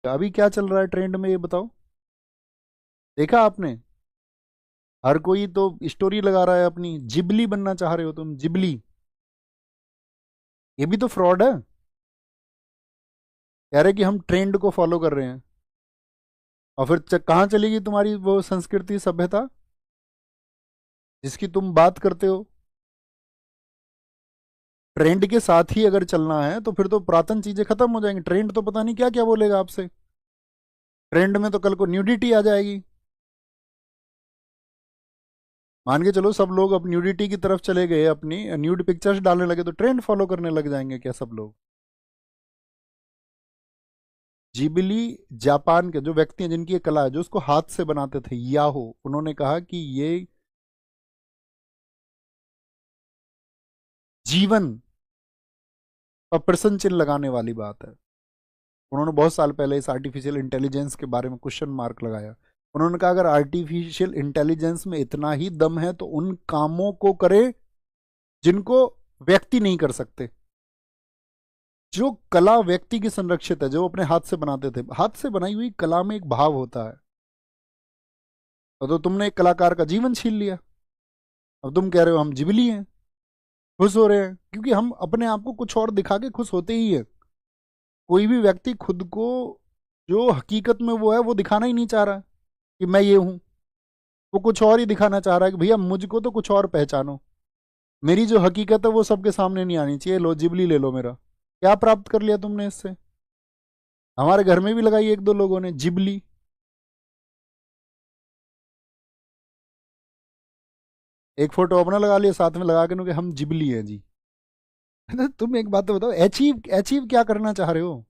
अभी क्या चल रहा है ट्रेंड में, ये बताओ। देखा आपने? हर कोई तो स्टोरी लगा रहा है अपनी, जिबली बनना चाह रहे हो तुम, जिबली। ये भी तो फ्रॉड है। कह रहे कि हम ट्रेंड को फॉलो कर रहे हैं, और फिर कहाँ चलेगी तुम्हारी वो संस्कृति सभ्यता जिसकी तुम बात करते हो? ट्रेंड के साथ ही अगर चलना है तो फिर तो पुरातन चीजें खत्म हो जाएंगी। ट्रेंड तो पता नहीं क्या क्या बोलेगा आपसे। ट्रेंड में तो कल को न्यूडिटी आ जाएगी। मान के चलो सब लोग अब न्यूडिटी की तरफ चले गए, अपनी न्यूड पिक्चर्स डालने लगे, तो ट्रेंड फॉलो करने लग जाएंगे क्या सब लोग? जिबली जापान के जो व्यक्ति हैं, जिनकी ये कला है, जो उसको हाथ से बनाते थे, याहो, उन्होंने कहा कि ये जीवन पर प्रश्न चिन्ह लगाने वाली बात है। उन्होंने बहुत साल पहले इस आर्टिफिशियल इंटेलिजेंस के बारे में क्वेश्चन मार्क लगाया। उन्होंने कहा अगर आर्टिफिशियल इंटेलिजेंस में इतना ही दम है तो उन कामों को करे जिनको व्यक्ति नहीं कर सकते। जो कला व्यक्ति की संरक्षित है, जो अपने हाथ से बनाते थे, हाथ से बनाई हुई कला में एक भाव होता है। तो तुमने एक कलाकार का जीवन छीन लिया। अब तुम कह रहे हो हम जिबली हैं, खुश हो रहे हैं, क्योंकि हम अपने आप को कुछ और दिखा के खुश होते ही है। कोई भी व्यक्ति खुद को जो हकीकत में वो है वो दिखाना ही नहीं चाह रहा कि मैं ये हूं। वो कुछ और ही दिखाना चाह रहा है कि भैया मुझको तो कुछ और पहचानो। मेरी जो हकीकत है वो सबके सामने नहीं आनी चाहिए। लो जिबली ले लो मेरा। क्या प्राप्त कर लिया तुमने इससे? हमारे घर में भी लगाई एक दो लोगों ने जिबली। एक फोटो अपना लगा लिया, साथ में लगा के कि हम जिबली हैं जी। तुम एक बात तो बताओ, अचीव अचीव क्या करना चाह रहे हो?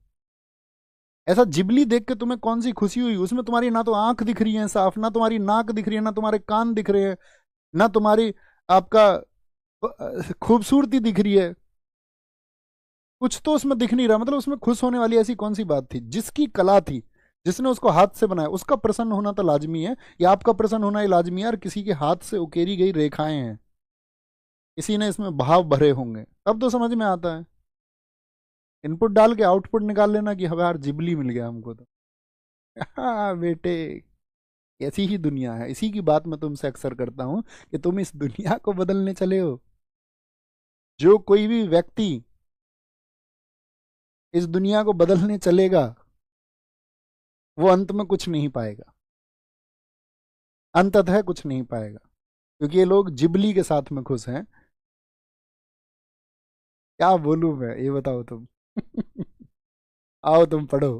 ऐसा जिबली देख के तुम्हें कौन सी खुशी हुई? उसमें तुम्हारी ना तो आंख दिख रही है साफ, ना तुम्हारी नाक दिख रही है, ना तुम्हारे कान दिख रहे हैं, ना तुम्हारी आपका खूबसूरती दिख रही है। कुछ तो उसमें दिख नहीं रहा। मतलब उसमें खुश होने वाली ऐसी कौन सी बात थी? जिसकी कला थी, जिसने उसको हाथ से बनाया, उसका प्रसन्न होना तो लाजमी है, या आपका प्रसन्न होना ही लाजमी है? और किसी के हाथ से उकेरी गई रेखाएं हैं, किसी ने इसमें भाव भरे होंगे, तब तो समझ में आता है। इनपुट डाल के आउटपुट निकाल लेना कि हमें यार जिबली मिल गया हमको तो। हाँ बेटे, ऐसी ही दुनिया है। इसी की बात मैं तुमसे अक्सर करता हूं कि तुम इस दुनिया को बदलने चले हो। जो कोई भी व्यक्ति इस दुनिया को बदलने चलेगा वो अंत में कुछ नहीं पाएगा। अंततः कुछ नहीं पाएगा, क्योंकि ये लोग जिबली के साथ में खुश हैं। क्या बोलूं मैं, ये बताओ तुम। आओ तुम पढ़ो।